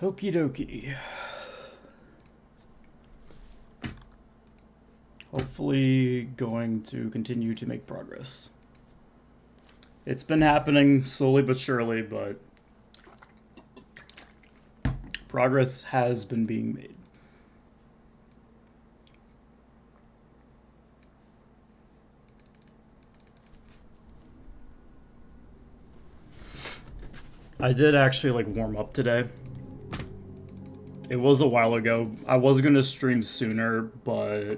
Okie dokie. Hopefully going to continue to make progress. It's been happening slowly but surely, but progress has been being made. I did actually like warm up today. It was a while ago. I was gonna stream sooner, but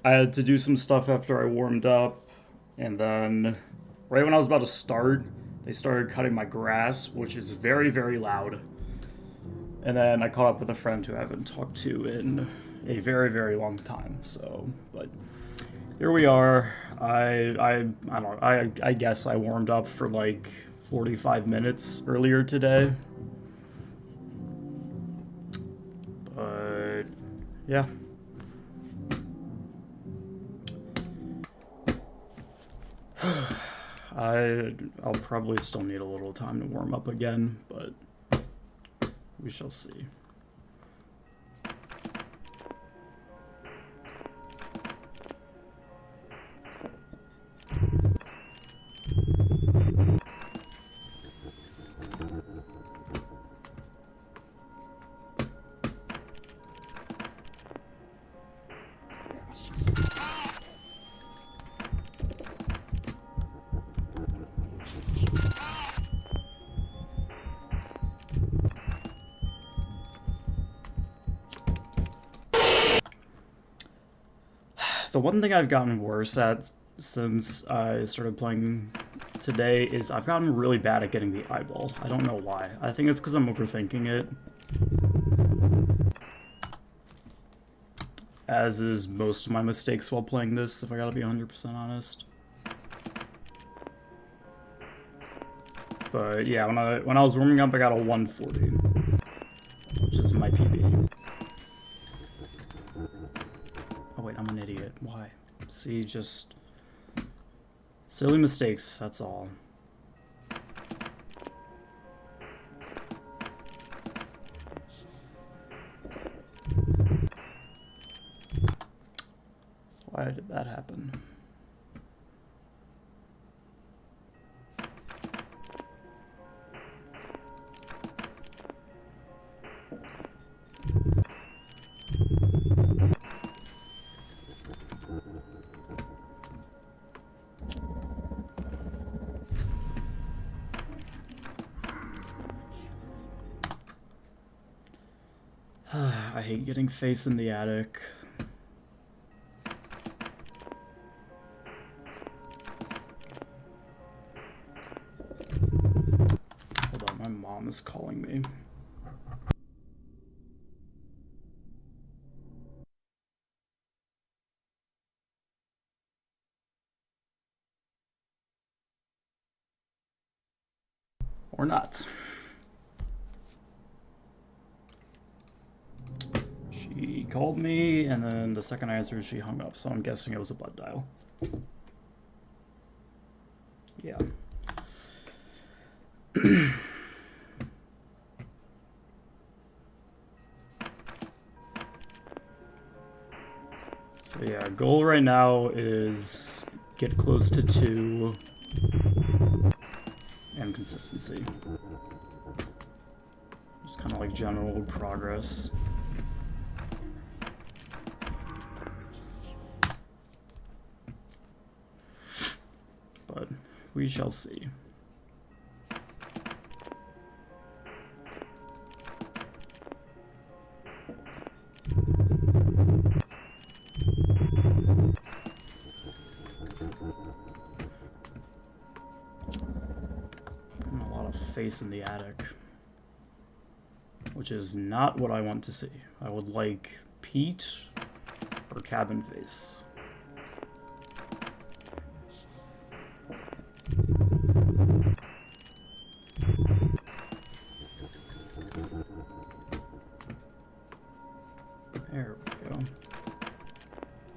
I had to do some stuff after I warmed up, and then right when I was about to start, they started cutting my grass, which is very, very loud. And then I caught up with a friend who I haven't talked to in a very, very long time. So, but here we are. I don't know. I guess I warmed up for like 45 minutes earlier today. But yeah. I'll probably still need a little time to warm up again, but we shall see. The one thing I've gotten worse at since I started playing today is I've gotten really bad at getting the eyeball. I don't know why. I think it's because I'm overthinking it. As is most of my mistakes while playing this, if I gotta be 100% honest. But yeah, when I was warming up, I got a 140, which is my PB. Oh wait, I'm an idiot. Why? See, just silly mistakes, that's all. Why did that happen? I hate getting face in the attic. Hold on, my mom is calling me. Or not. She called me, and then the second I answered, she hung up, so I'm guessing it was a butt dial. Yeah. So yeah, goal right now is get close to 2 and consistency. Just kind of like general progress. But we shall see. And a lot of face in the attic, which is not what I want to see. I would like Pete or cabin face. There we go.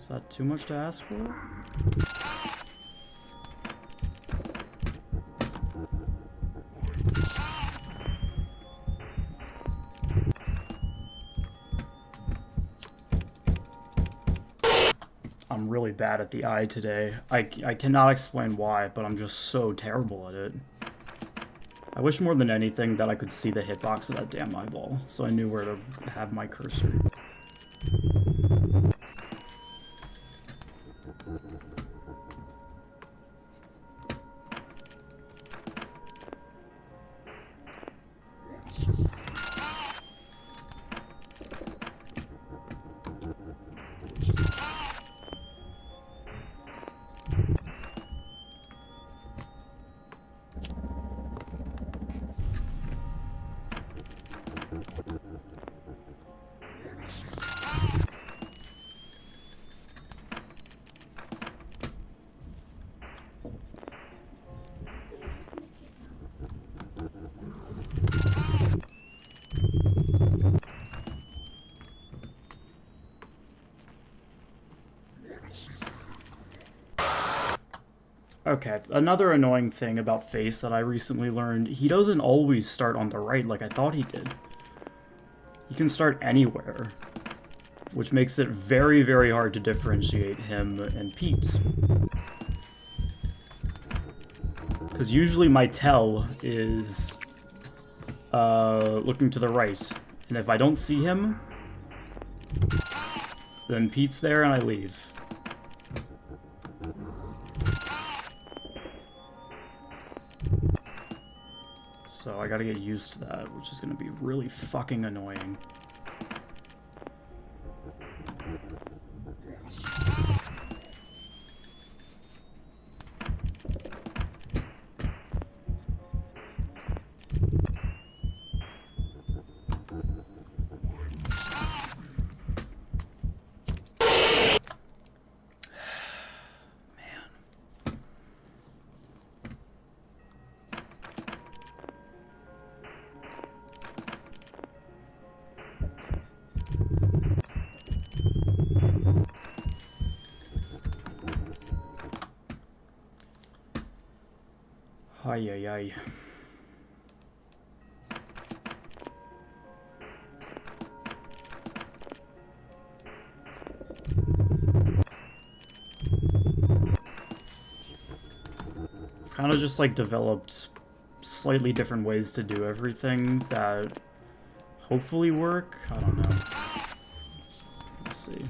Is that too much to ask for? I'm really bad at the eye today. I cannot explain why, but I'm just so terrible at it. I wish more than anything that I could see the hitbox of that damn eyeball, so I knew where to have my cursor. Okay, another annoying thing about Face that I recently learned, he doesn't always start on the right like I thought he did. He can start anywhere, which makes it very, very hard to differentiate him and Pete. Because usually my tell is looking to the right, and if I don't see him, then Pete's there and I leave. So I gotta get used to that, which is gonna be really fucking annoying. Ay, ay, ay. Kind of just like developed slightly different ways to do everything that hopefully work. I don't know. Let's see.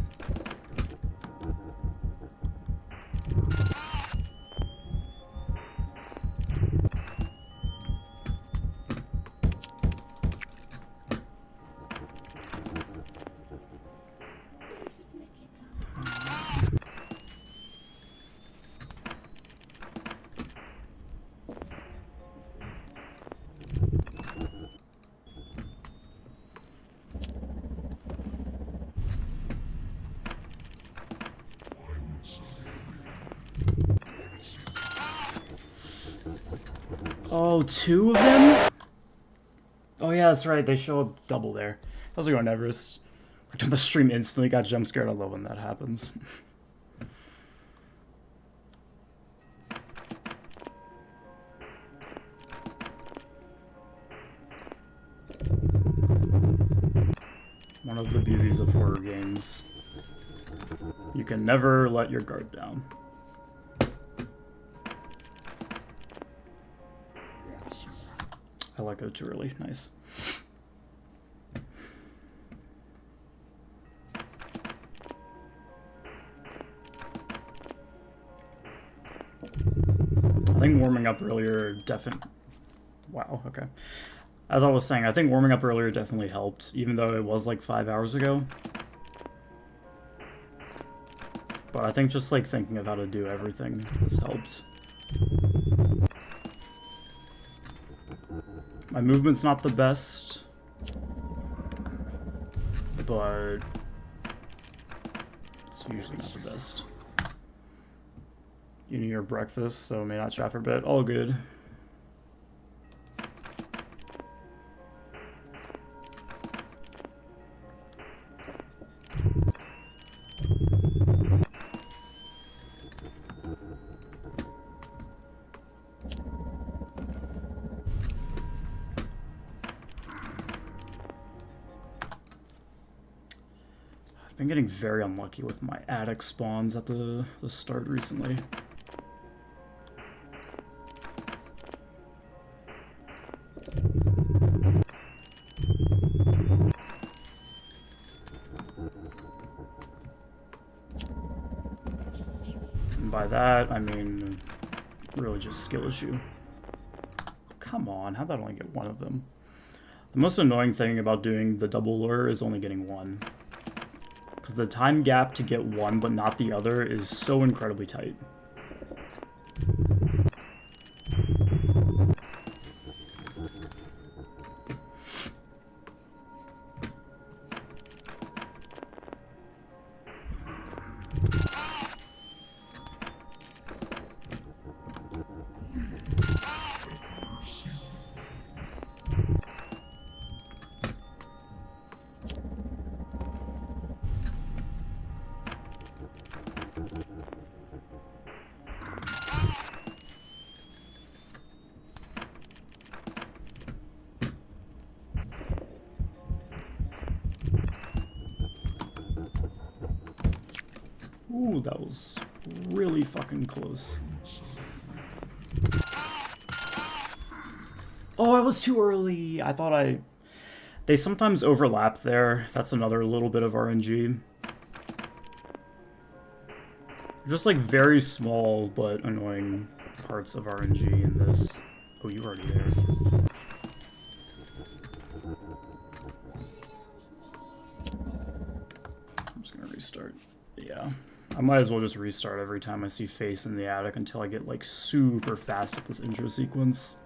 Oh, two of them? Oh yeah, that's right, they show up double there. How's it going, Everest? Looked on the stream instantly, got jump scared. I love when that happens. One of the beauties of horror games. You can never let your guard down. I let go too early. Nice. I think warming up earlier definitely... Wow, okay. As I was saying, I think warming up earlier definitely helped, even though it was like 5 hours ago. But I think just like thinking of how to do everything has helped. My movement's not the best, but it's usually not the best. You need your breakfast, so may not chat for a bit. All good. been getting very unlucky with my attic spawns at the start recently. And by that, I mean really just skill issue. Come on, how'd that only get one of them? The most annoying thing about doing the double lure is only getting one. Because the time gap to get one but not the other is so incredibly tight. Ooh, that was really fucking close. Oh, I was too early. I thought They sometimes overlap there. That's another little bit of RNG. Just like very small but annoying parts of RNG in this. Oh, you were already there. I'm just gonna restart. Yeah. I might as well just restart every time I see face in the attic until I get like super fast at this intro sequence.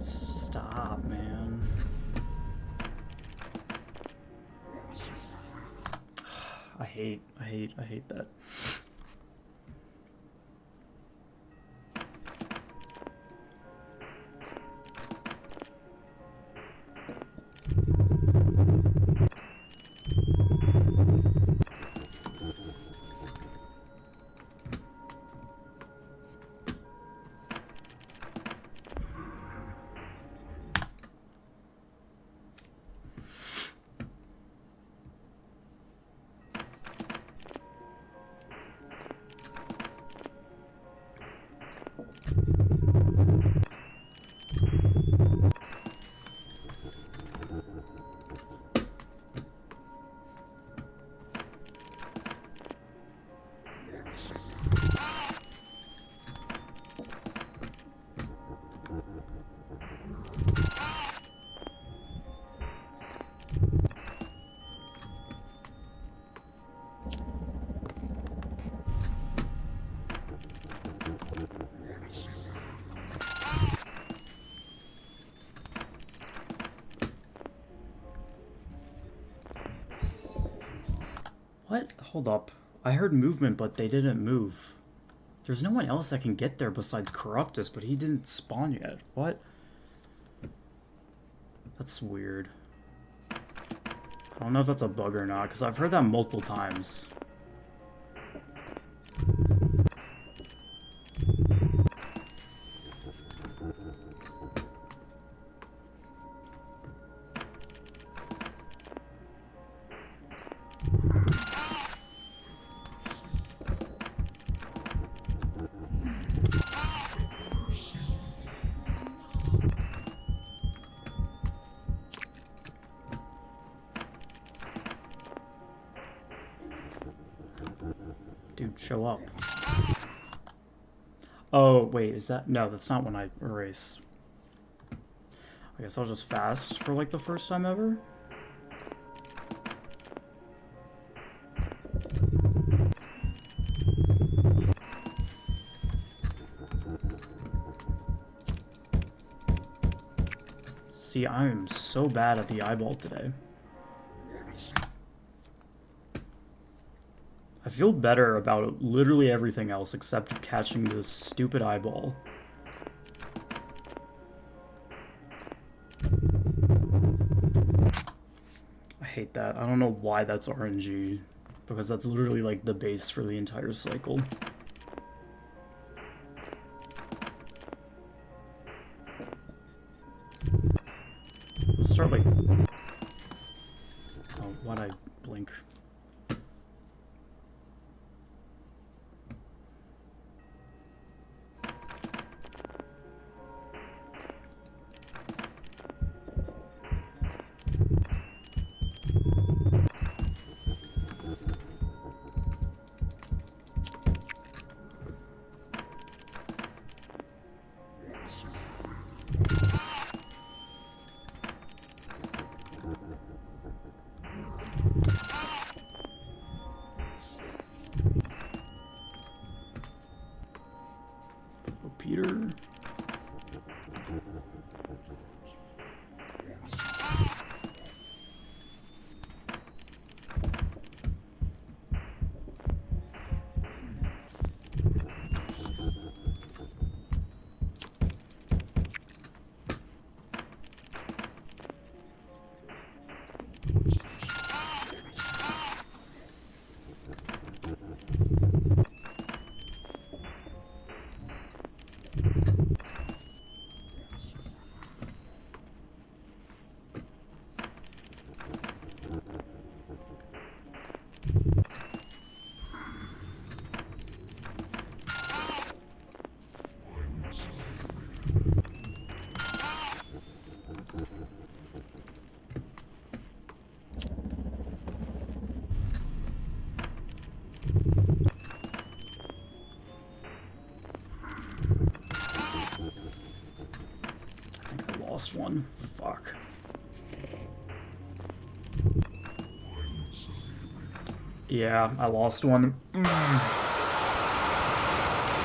Stop, man. I hate that. What? Hold up. I heard movement, but they didn't move. There's no one else that can get there besides Corruptus, but he didn't spawn yet. What? That's weird. I don't know if that's a bug or not, because I've heard that multiple times. Dude, show up. Oh, wait, is that... No, that's not when I erase. I guess I'll just fast for, like, the first time ever? See, I am so bad at the eyeball today. I feel better about literally everything else except catching this stupid eyeball. I hate that. I don't know why that's RNG, because that's literally like the base for the entire cycle. start like... Oh, why'd I blink? Peter. Lost one. Fuck. Yeah, I lost one. I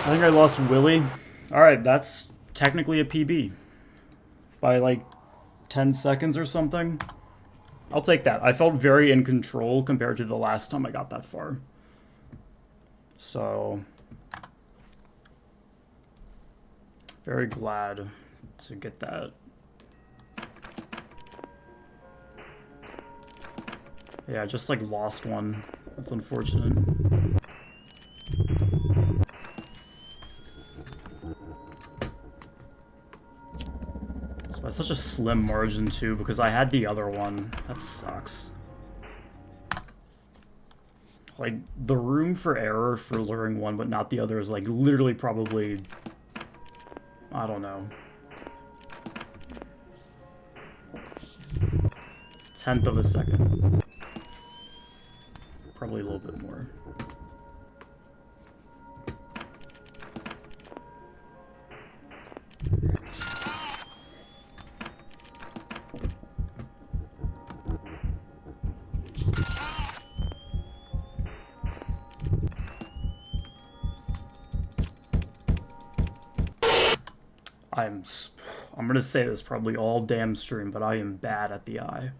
think I lost Willie. Alright, that's technically a PB. By like 10 seconds or something. I'll take that. I felt very in control compared to the last time I got that far. So... very glad to get that. Yeah, I just like lost one. That's unfortunate. So by such a slim margin too, because I had the other one. That sucks. Like, the room for error for luring one but not the other is like literally probably... I don't know. 1/10 of a second. Probably a little bit more. I'm gonna say this probably all damn stream, but I am bad at the eye.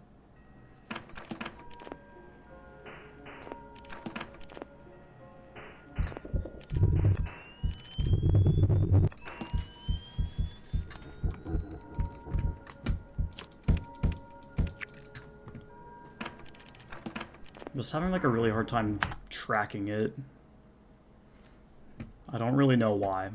I'm just having like a really hard time tracking it. I don't really know why.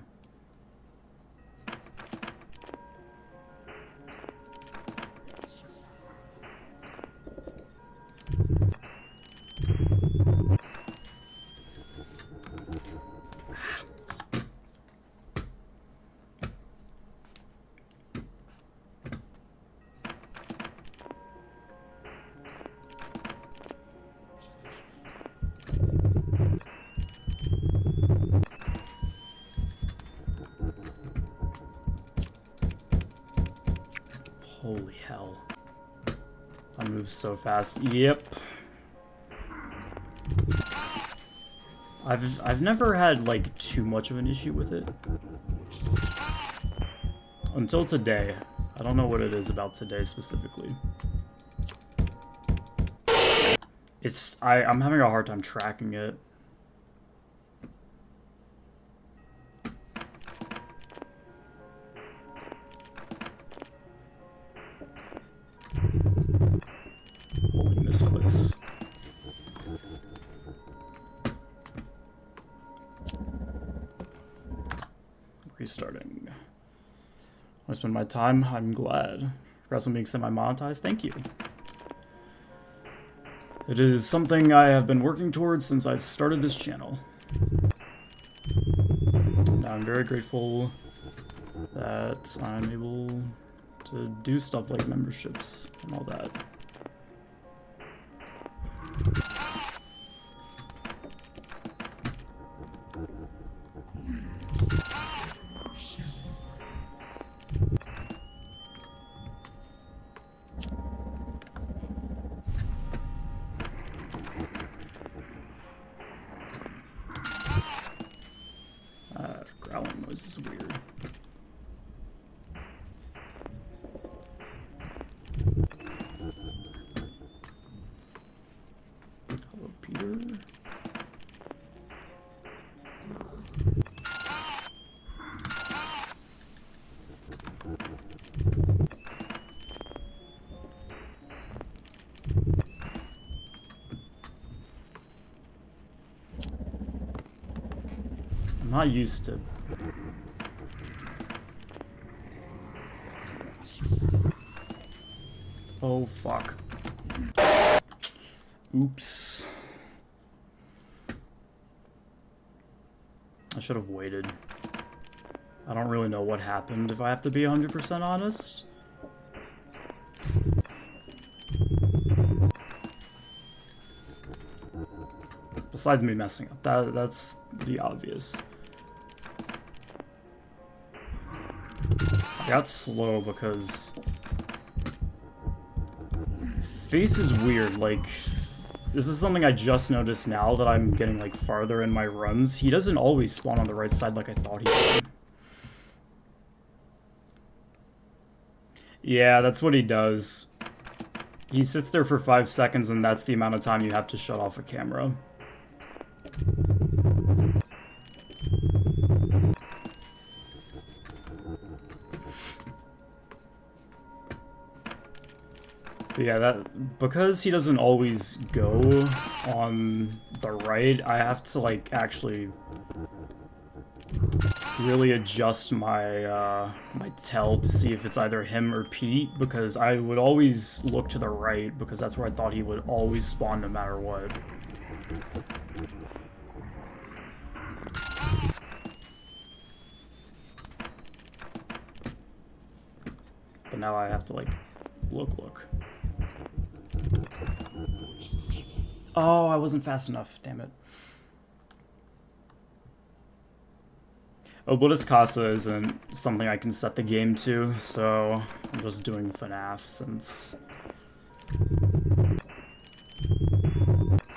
Holy hell. I move so fast. Yep. I've never had like too much of an issue with it. Until today. I don't know what it is about today specifically. I'm having a hard time tracking it. Holy misclicks. Restarting. I spend my time, I'm glad. Congrats on being semi-monetized. Thank you. It is something I have been working towards since I started this channel. And I'm very grateful that I'm able to do stuff like memberships and all that. Growling noise is weird. Hello, Peter. I'm not used to. Oh, fuck. Oops. I should have waited. I don't really know what happened, if I have to be 100% honest. Besides me messing up, that's the obvious. I got slow because face is weird. Like, this is something I just noticed now that I'm getting like farther in my runs. He doesn't always spawn on the right side like I thought he would. Yeah, that's what he does. He sits there for 5 seconds and that's the amount of time you have to shut off a camera. But yeah, because he doesn't always go on the right, I have to like actually really adjust my my tell to see if it's either him or Pete, because I would always look to the right because that's where I thought he would always spawn no matter what. But now I have to like look. Oh, I wasn't fast enough, damn it. Oblivious Casa isn't something I can set the game to, so I'm just doing FNAF since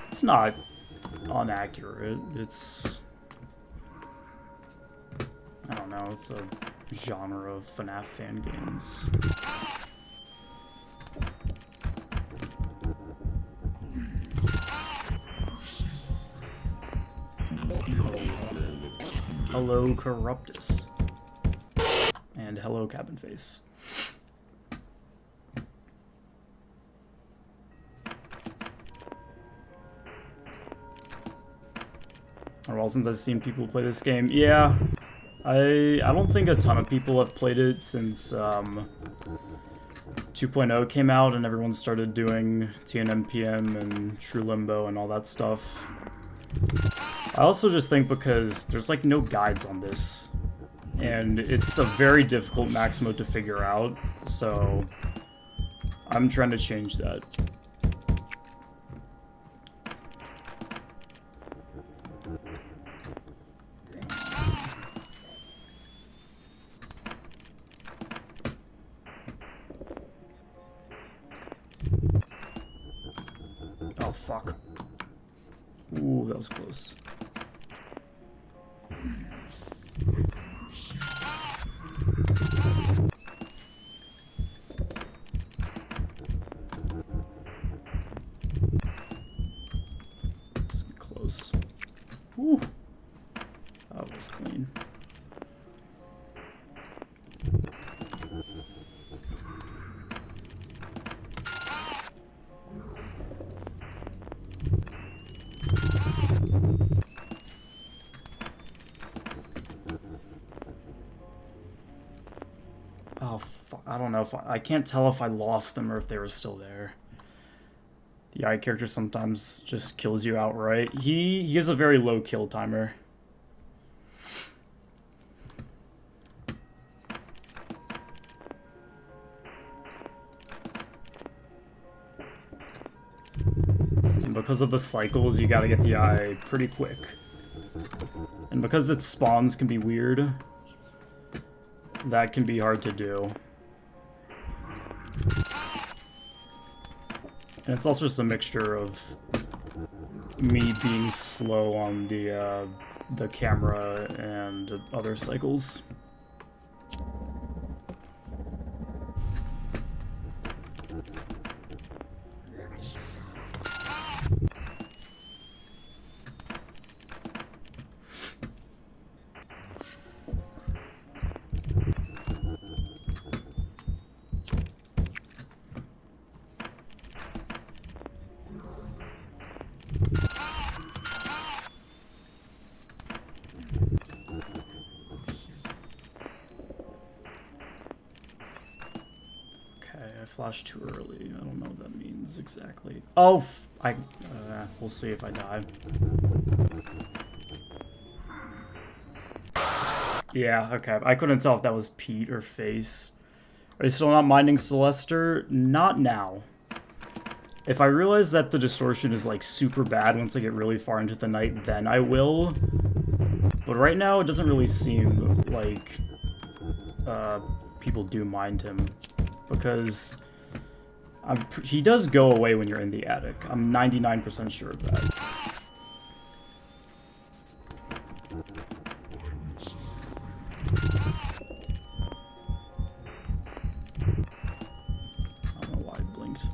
it's not inaccurate. It's, I don't know, it's a genre of FNAF fan games. Hello, Corruptus. And hello, Cabin Face. Well, since I've seen people play this game, yeah. I don't think a ton of people have played it since 2.0 came out and everyone started doing TNMPM and True Limbo and all that stuff. I also just think because there's like no guides on this, and it's a very difficult max mode to figure out, so I'm trying to change that. Oh fuck. Ooh, that was close. This will be close. Ooh, that was clean. Oh, I don't know if I can't tell if I lost them or if they were still there. The eye character sometimes just kills you outright. He has a very low kill timer. And because of the cycles, you gotta get the eye pretty quick. And because its spawns can be weird, that can be hard to do. And it's also just a mixture of me being slow on the camera and other cycles. Flash too early. I don't know what that means exactly. Oh, we'll see if I die. Yeah, okay. I couldn't tell if that was Pete or Face. Are you still not minding Celester? Not now. If I realize that the distortion is like super bad once I get really far into the night, then I will. But right now, it doesn't really seem like people do mind him. Because he does go away when you're in the attic. I'm 99% sure of that. I don't know why it blinked.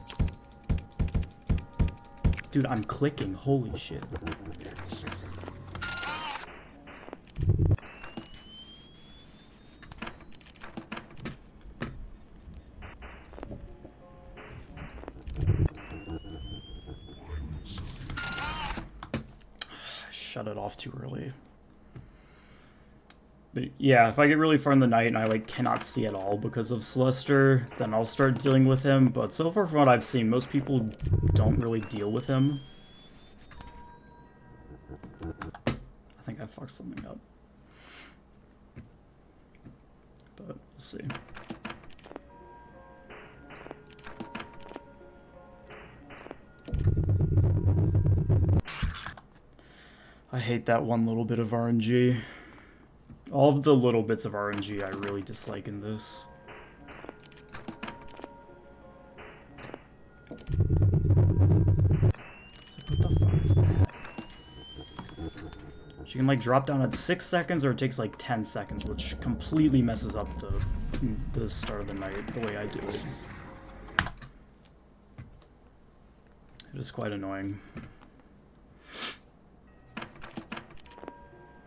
Dude, I'm clicking. Holy shit. Shut it off too early. But yeah, if I get really far in the night and I like cannot see at all because of Celester, then I'll start dealing with him. But so far from what I've seen, most people don't really deal with him. I think I fucked something up. But we'll see. I hate that one little bit of RNG. All of the little bits of RNG I really dislike in this. So what the fuck is that? She can like drop down at 6 seconds or it takes like 10 seconds, which completely messes up the start of the night the way I do it. It is quite annoying.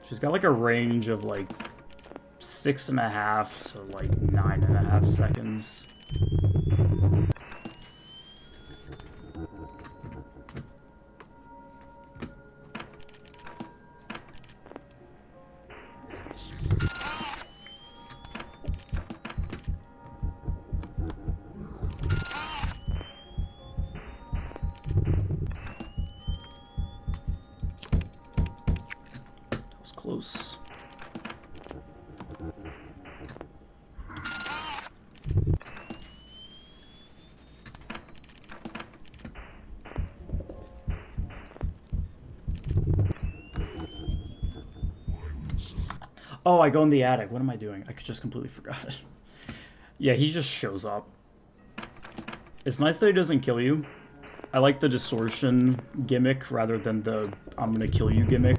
She's got like a range of like 6.5 to like 9.5 seconds. Close. Oh, I go in the attic. What am I doing? I just completely forgot. Yeah, he just shows up. It's nice that he doesn't kill you. I like the distortion gimmick rather than the I'm gonna kill you gimmick.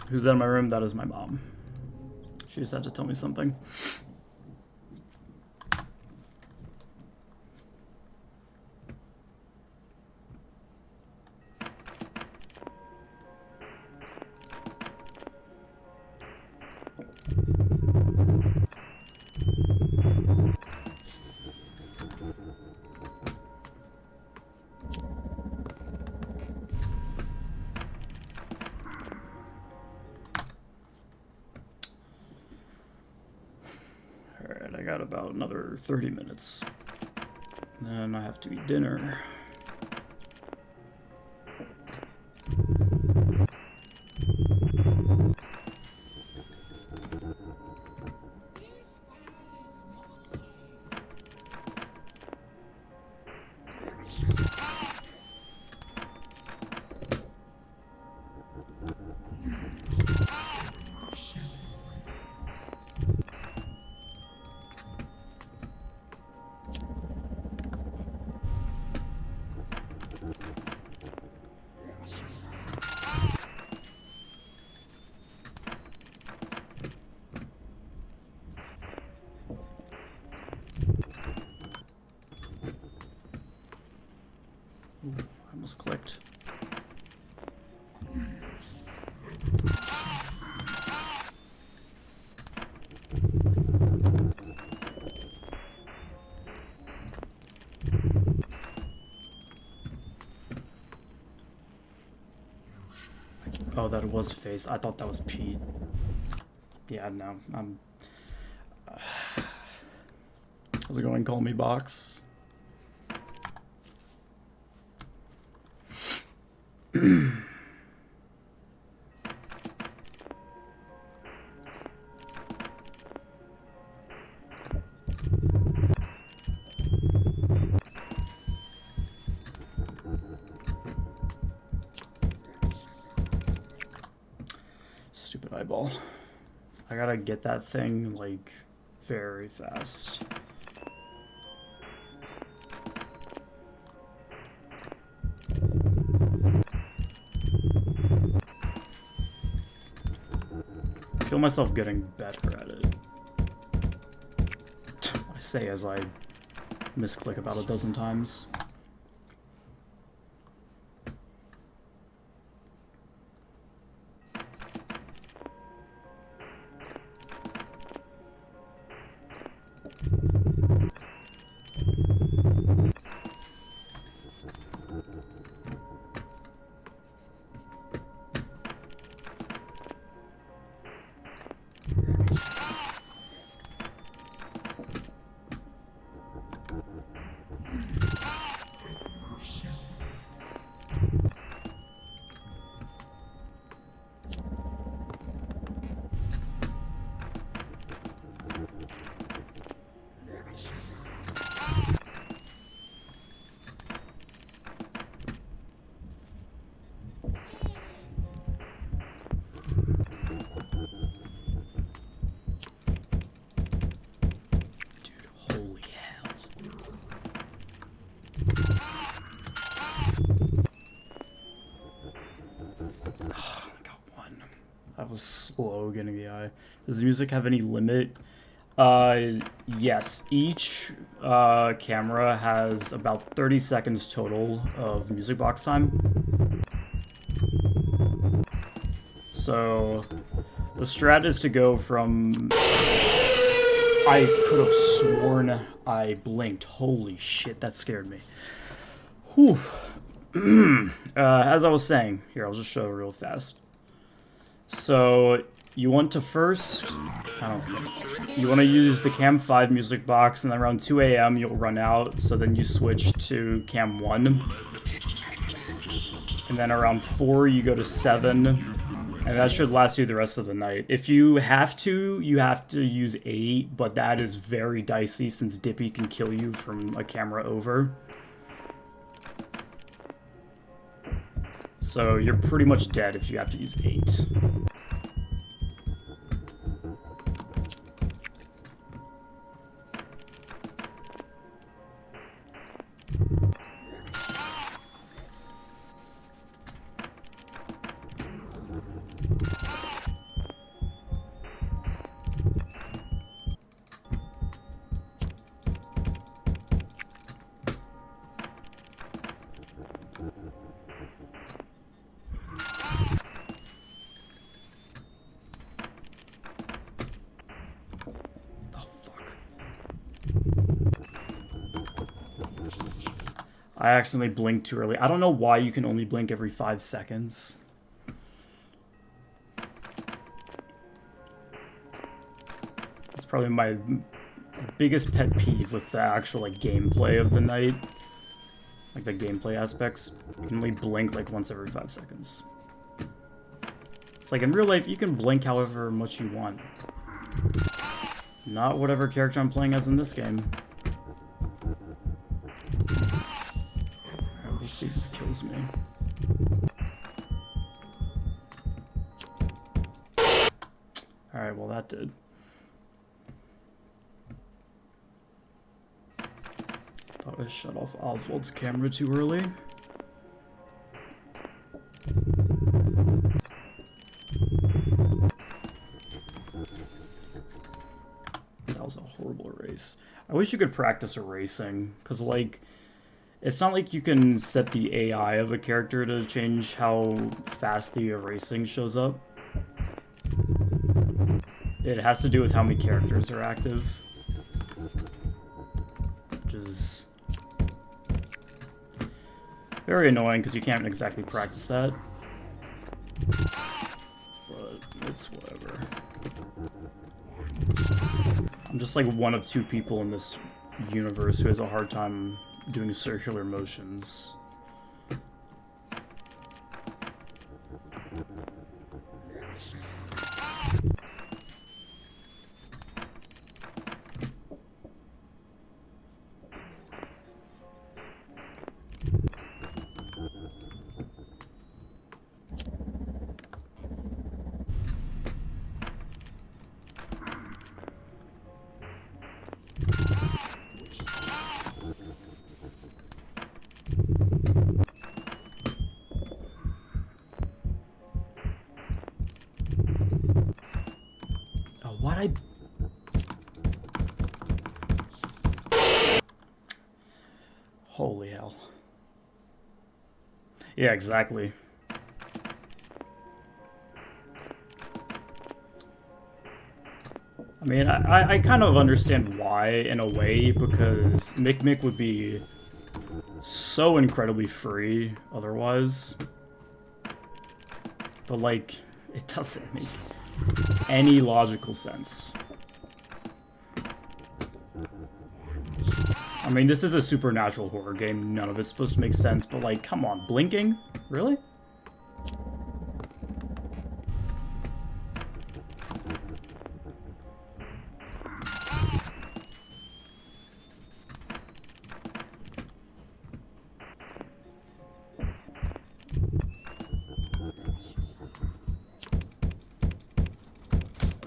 Who's in my room? That is my mom. She just had to tell me something. Alright, I got about another 30 minutes. Then I have to eat dinner. Ooh, I almost clicked. Oh, that was face. I thought that was Pete. Yeah, no, I'm... How's it going? Call me Box. Stupid eyeball. I gotta get that thing, like, very fast. I feel myself getting better at it. I say as I misclick about a dozen times. Was slow getting the eye. Does the music have any limit? Yes. Each camera has about 30 seconds total of music box time. So the strat is to go from... I could have sworn I blinked. Holy shit, that scared me. Whew. As I was saying, here, I'll just show real fast. So you want to first, you want to use the cam 5 music box, and then around 2 a.m. you'll run out, so then you switch to cam 1. And then around 4 you go to 7, and that should last you the rest of the night. If you have to use 8, but that is very dicey since Dippy can kill you from a camera over. So you're pretty much dead if you have to use 8. I accidentally blinked too early. I don't know why you can only blink every 5 seconds. It's probably my biggest pet peeve with the actual like gameplay of the night, like the gameplay aspects, you can only blink like once every 5 seconds. It's like in real life, you can blink however much you want. Not whatever character I'm playing as in this game. Alright, we'll see if this kills me. Alright, well that did. Thought I shut off Oswald's camera too early. That was a horrible erase. I wish you could practice erasing, because like, it's not like you can set the AI of a character to change how fast the erasing shows up. It has to do with how many characters are active, which is very annoying because you can't exactly practice that. But it's whatever. I'm just like one of 2 people in this universe who has a hard time doing circular motions. Holy hell. Yeah, exactly. I mean, I kind of understand why, in a way, because Mick would be so incredibly free otherwise. But, like, it doesn't make any logical sense. I mean, this is a supernatural horror game. None of it's supposed to make sense, but, like, come on. Blinking? Really?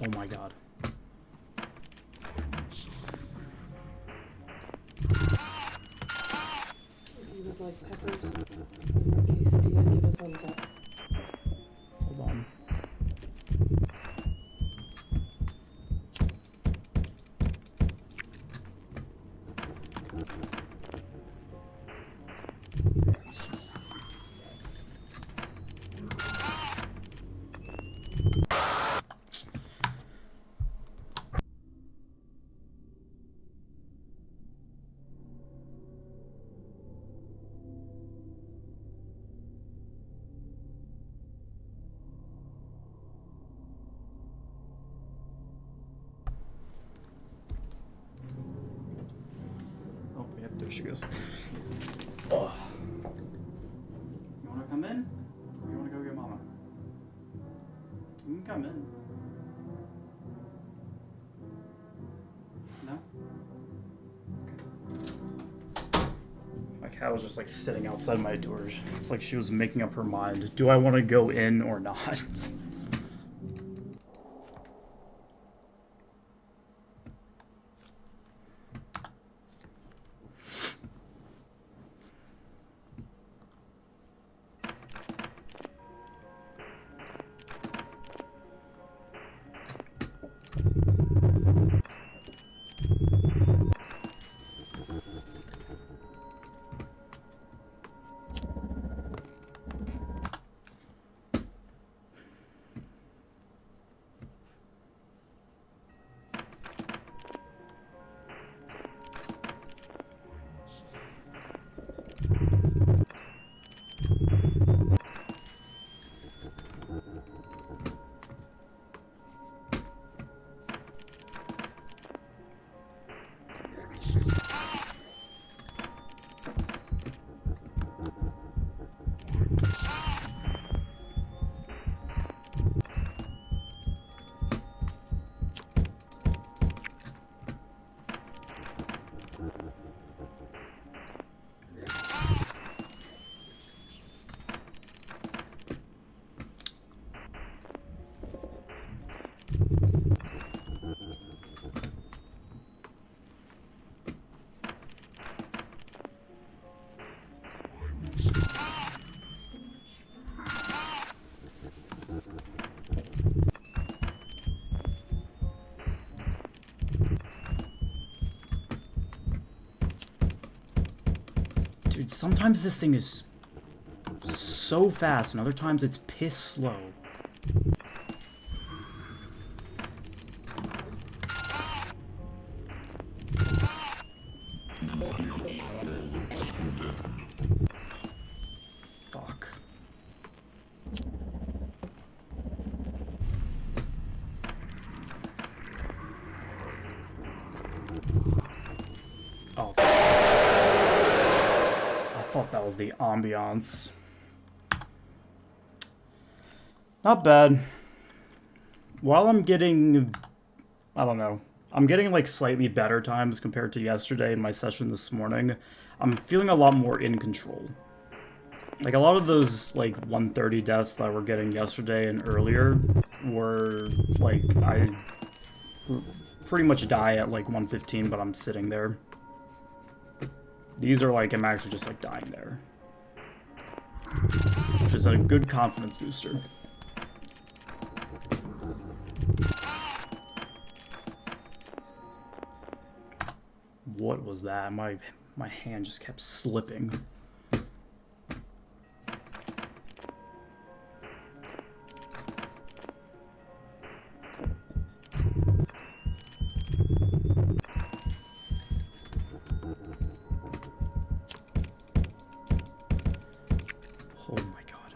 Oh my god. You would like peppers in your quesadilla, give a thumbs up. Hold on. Oh, yep, there she goes. Oh. You wanna come in? Or you wanna go get Mama? You can come in. No? Okay. My cat was just like sitting outside my door. It's like she was making up her mind. Do I want to go in or not? Dude, sometimes this thing is so fast, and other times it's piss slow. Fuck. Oh. I thought that was the ambiance. Not bad. While I'm getting, I don't know, I'm getting like slightly better times compared to yesterday in my session this morning, I'm feeling a lot more in control. Like a lot of those like 130 deaths that I were getting yesterday and earlier were like, I pretty much die at like 115, but I'm sitting there. These are like, I'm actually just like dying there. Which is a good confidence booster. What was that? My hand just kept slipping. Oh my god.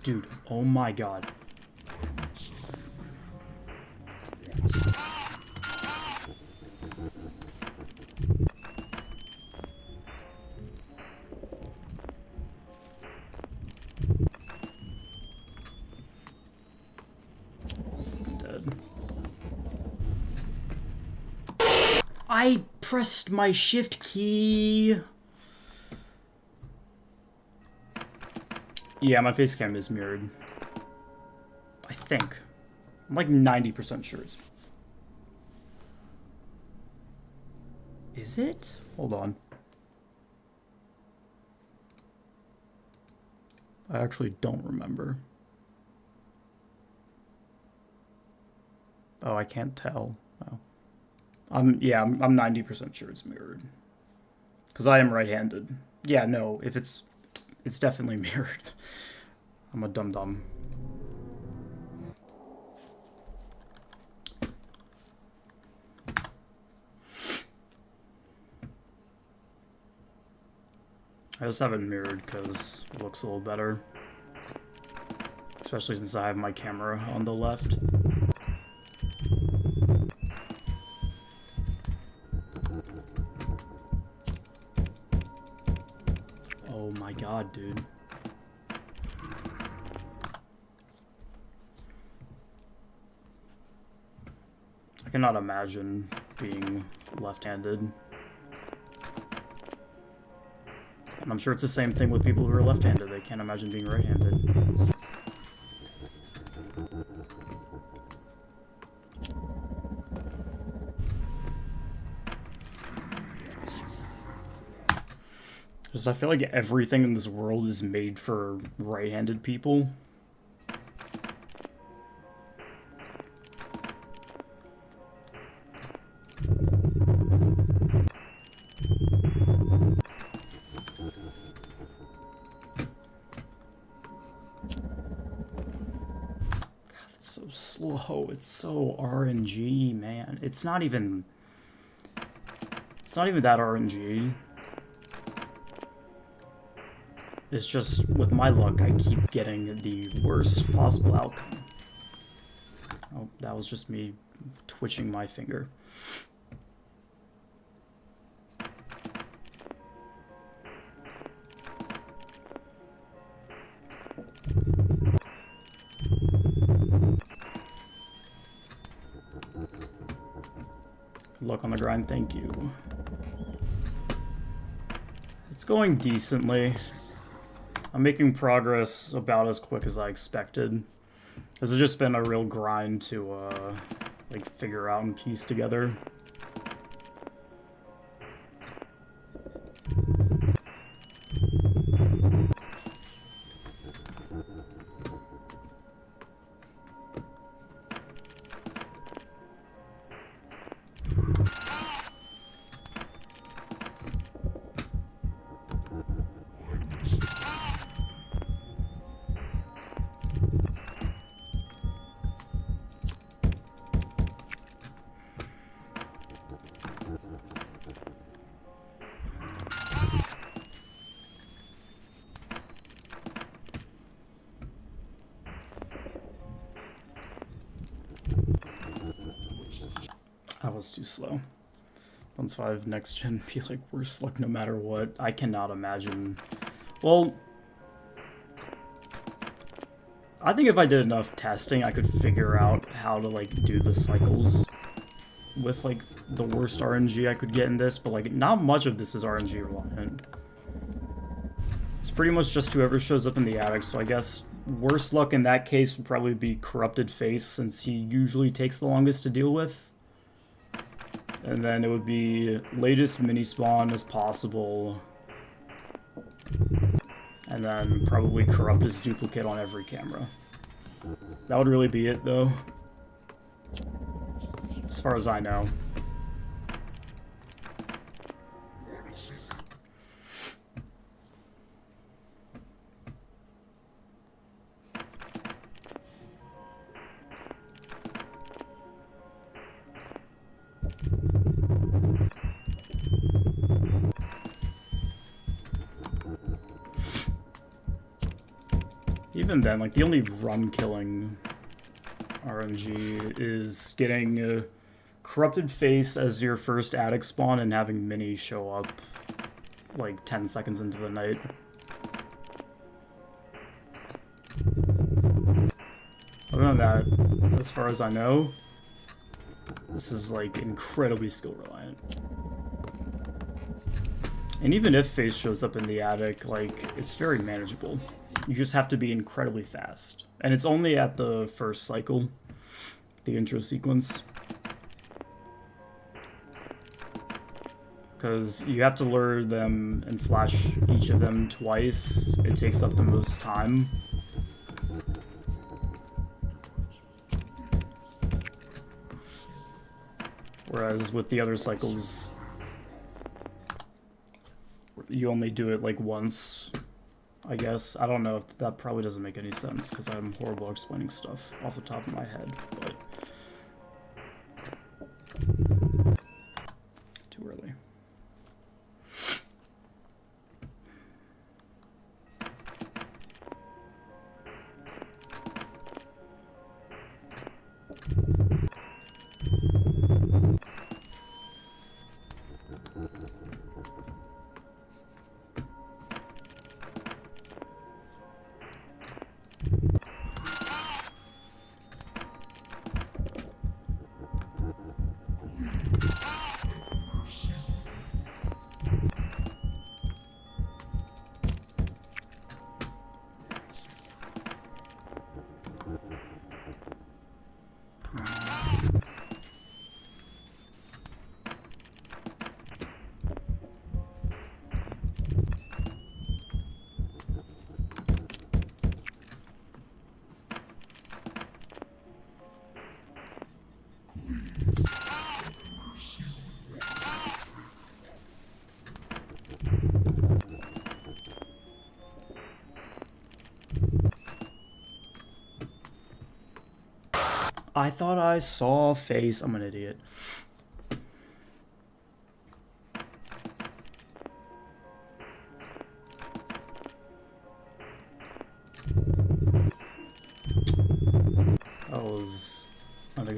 Dude. Oh my god. I'm dead. I pressed my shift key. Yeah, my face cam is mirrored. I think. I'm like 90% sure it's... Is it? Hold on. I actually don't remember. Oh, I can't tell. Oh. I'm 90% sure it's mirrored. Because I am right-handed. Yeah, no, if it's definitely mirrored. I'm a dum-dum. I just have it mirrored because it looks a little better. Especially since I have my camera on the left. Oh my god, dude. I cannot imagine being left-handed. And I'm sure it's the same thing with people who are left-handed. They can't imagine being right-handed. Just I feel like everything in this world is made for right-handed people. So slow. It's so RNG, man. It's not even that RNG. It's just, with my luck, I keep getting the worst possible outcome. Oh, that was just me twitching my finger. Good luck on the grind, thank you. It's going decently. I'm making progress about as quick as I expected. This has just been a real grind to, like, figure out and piece together. I was too slow. 1.5 next gen be like worse luck no matter what. I cannot imagine. Well, I think if I did enough testing, I could figure out how to like do the cycles with like the worst RNG I could get in this, but like not much of this is RNG reliant. It's pretty much just whoever shows up in the attic, so I guess worst luck in that case would probably be Corrupted Face, since he usually takes the longest to deal with. And then it would be latest mini spawn as possible. And then probably corrupt his duplicate on every camera. That would really be it though. As far as I know. Even then, like, the only run-killing RNG is getting a Corrupted Face as your first attic spawn and having Mini show up, like, 10 seconds into the night. Other than that, as far as I know, this is, like, incredibly skill-reliant. And even if Face shows up in the attic, like, it's very manageable. You just have to be incredibly fast. And it's only at the first cycle, the intro sequence. Because you have to lure them and flash each of them twice. It takes up the most time. Whereas with the other cycles, you only do it like once. I guess. I don't know if that probably doesn't make any sense because I'm horrible at explaining stuff off the top of my head, but too early. I thought I saw a face. I'm an idiot.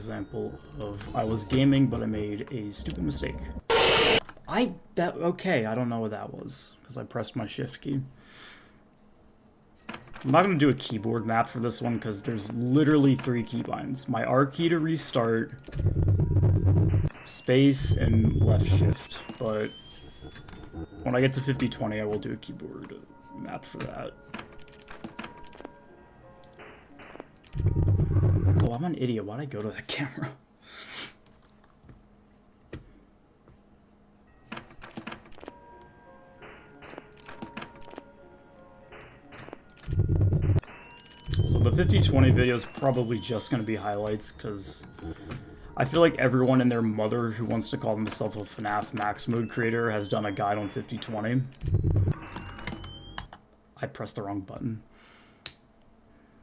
example of I was gaming, but I made a stupid mistake. Okay, I don't know what that was, because I pressed my shift key. I'm not going to do a keyboard map for this one, because there's literally 3 keybinds. My R key to restart, space, and left shift. But when I get to 5020, I will do a keyboard map for that. Oh, I'm an idiot. Why'd I go to that camera? So the 5020 video is probably just going to be highlights, because I feel like everyone and their mother who wants to call themselves a FNAF max mode creator has done a guide on 5020. I pressed the wrong button.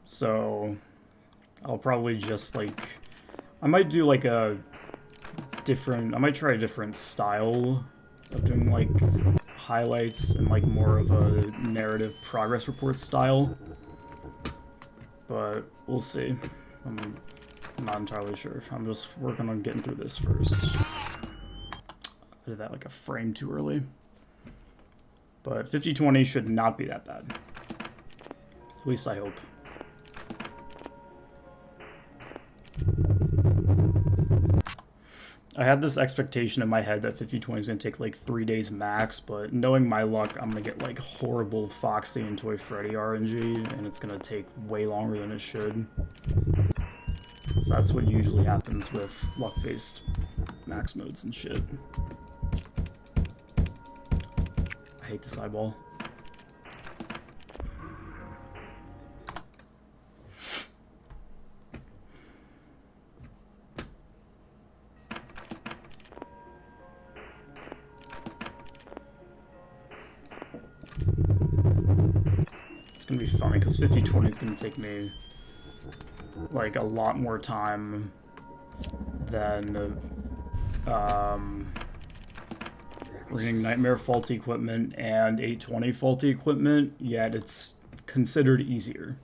So I'll probably just like, I might do like a different, I might try a different style of doing like highlights and like more of a narrative progress report style. But we'll see. I'm not entirely sure. I'm just working on getting through this first. I did that like a frame too early. But 5020 should not be that bad. At least I hope. I had this expectation in my head that 5020 is going to take like 3 days max, but knowing my luck, I'm going to get like horrible Foxy and Toy Freddy RNG, and it's going to take way longer than it should. So that's what usually happens with luck-based max modes and shit. I hate this eyeball. It's gonna be funny because 5020 is gonna take me like a lot more time than reading Nightmare faulty equipment and 820 faulty equipment, yet it's considered easier.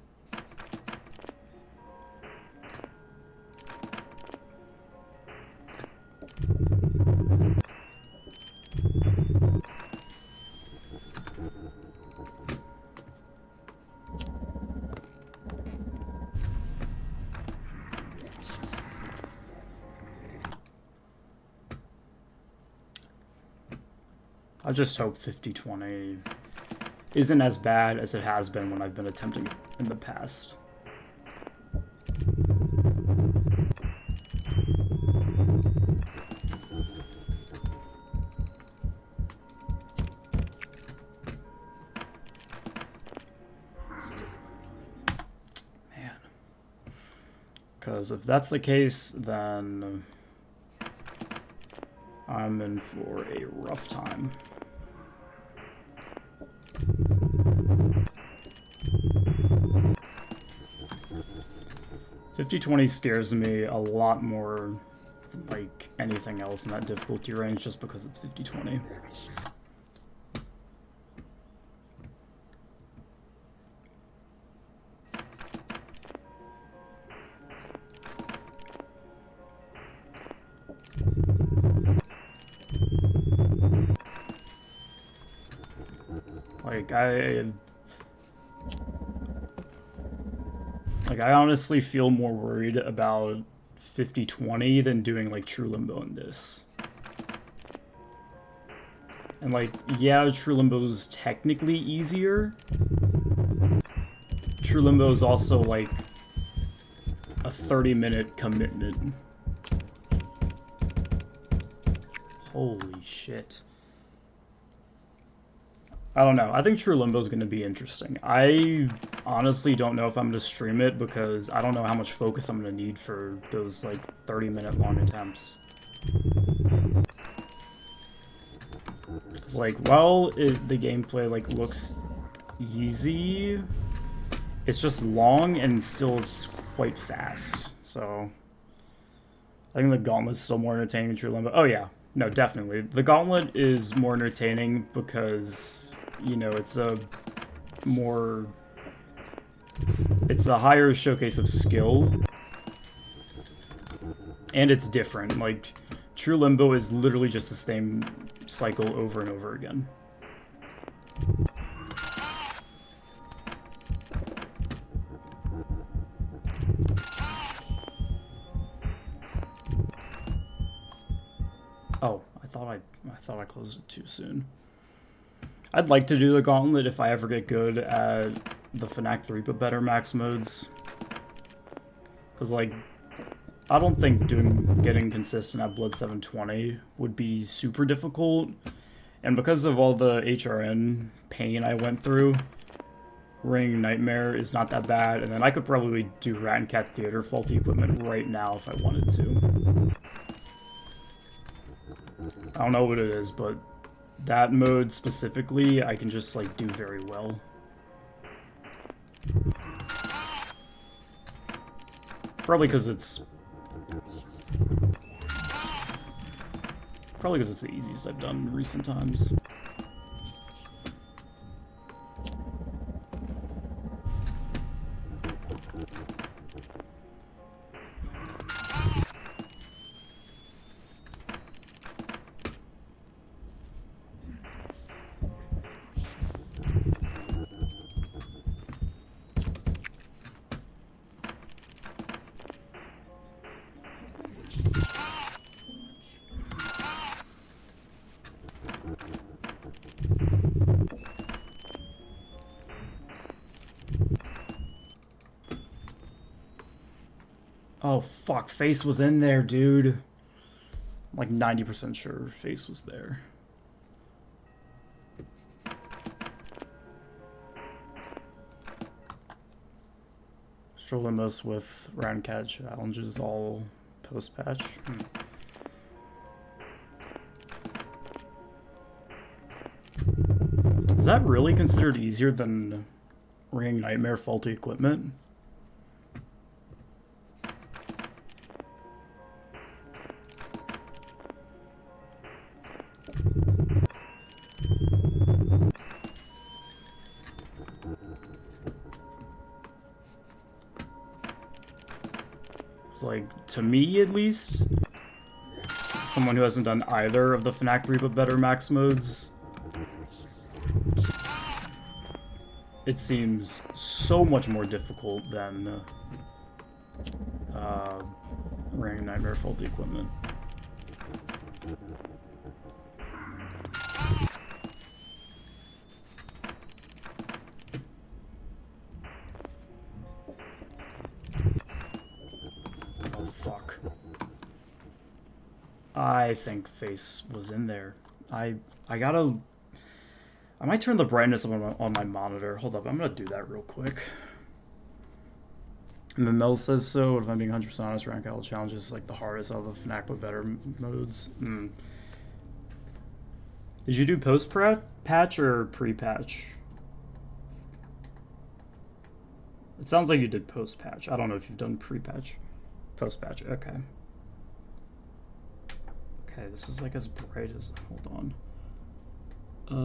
I just hope 5020 isn't as bad as it has been when I've been attempting it in the past. Man. Because if that's the case, then I'm in for a rough time. $5020 scares me a lot more than like anything else in that difficulty range just because it's $5020. I honestly feel more worried about 5020 than doing like True Limbo in this. And like, yeah, True Limbo's technically easier. True Limbo is also like a 30-minute commitment. Holy shit. I don't know. I think True Limbo is going to be interesting. I honestly don't know if I'm going to stream it because I don't know how much focus I'm going to need for those like 30-minute long attempts. It's like, well, the gameplay like looks easy. It's just long and still it's quite fast. So I think the Gauntlet's still more entertaining than True Limbo. Oh yeah, no, definitely. The Gauntlet is more entertaining because, you know, it's a higher showcase of skill. And it's different. Like, True Limbo is literally just the same cycle over and over again. Oh, I thought I closed it too soon. I'd like to do the gauntlet if I ever get good at the FNAF 3 but better max modes. Cause like, I don't think getting consistent at Blood 720 would be super difficult. And because of all the HRN pain I went through, Ring Nightmare is not that bad. And then I could probably do Rat and Cat Theater faulty equipment right now if I wanted to. I don't know what it is, but that mode specifically, I can just like do very well. Probably because it's the easiest I've done in recent times. Oh fuck, Face was in there, dude. I'm like 90% sure Face was there. Strolling with Round Cat challenges all post-patch. Is that really considered easier than Ring Nightmare faulty equipment? It's like, to me at least, someone who hasn't done either of the FNAF 3 but better max modes, it seems so much more difficult than Ring Nightmare faulty equipment. Oh fuck. I think Face was in there. I might turn the brightness on my monitor. Hold up, I'm gonna do that real quick. Mel says so, if I'm being 100% honest, Rank Out Challenge is like the hardest of the FNAF but better modes. Did you do post-patch or pre-patch? It sounds like you did post-patch. I don't know if you've done pre-patch. Post-patch, okay. Okay, this is like as bright as, hold on. Do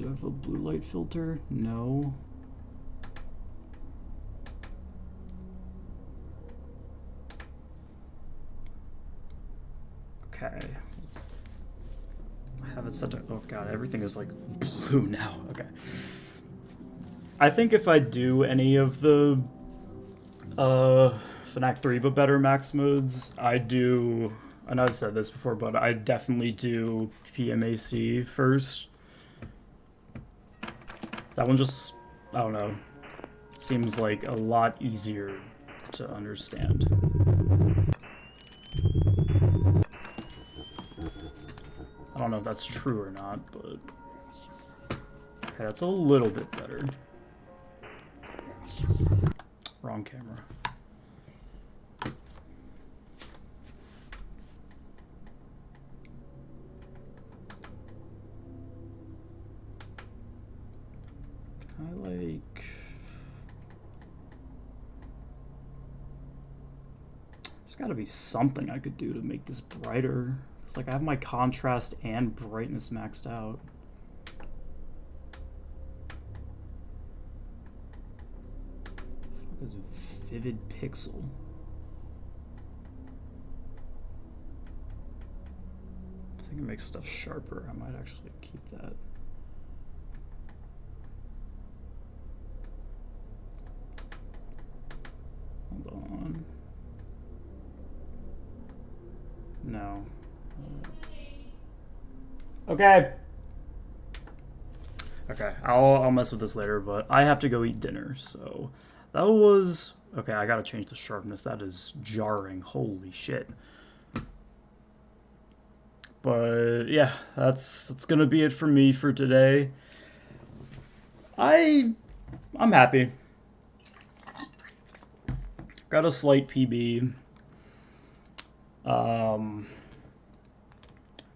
I have a blue light filter? No. Okay. I have it set to, oh god, everything is like blue now. Okay. I think if I do any of the FNAF 3 but better max modes, I do, I know I've said this before, but I definitely do PMAC first. That one just, I don't know, seems like a lot easier to understand. I don't know if that's true or not, but okay, that's a little bit better. Wrong camera. There's gotta be something I could do to make this brighter. It's like I have my contrast and brightness maxed out. What is Vivid Pixel? think it makes stuff sharper. I might actually keep that. Hold on. No. Okay. Okay, I'll mess with this later, but I have to go eat dinner, so that was... Okay, I gotta change the sharpness. That is jarring. Holy shit. But yeah, that's gonna be it for me for today. I'm happy. Got a slight PB.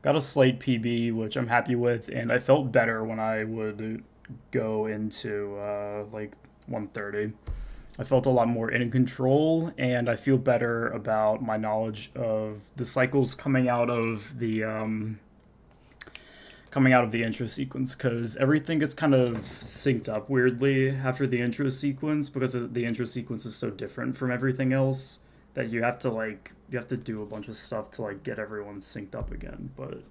Got a slight PB, which I'm happy with, and I felt better when I would go into like 130. I felt a lot more in control, and I feel better about my knowledge of the cycles coming out of the intro sequence, because everything gets kind of synced up weirdly after the intro sequence, because the intro sequence is so different from everything else that you have to do a bunch of stuff to like get everyone synced up again. But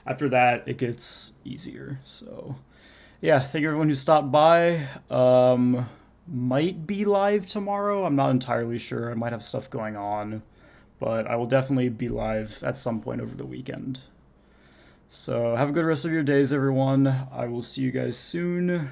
after that, it gets easier. So yeah, thank you everyone who stopped by. Might be live tomorrow. I'm not entirely sure. I might have stuff going on, but I will definitely be live at some point over the weekend. So have a good rest of your days, everyone. I will see you guys soon.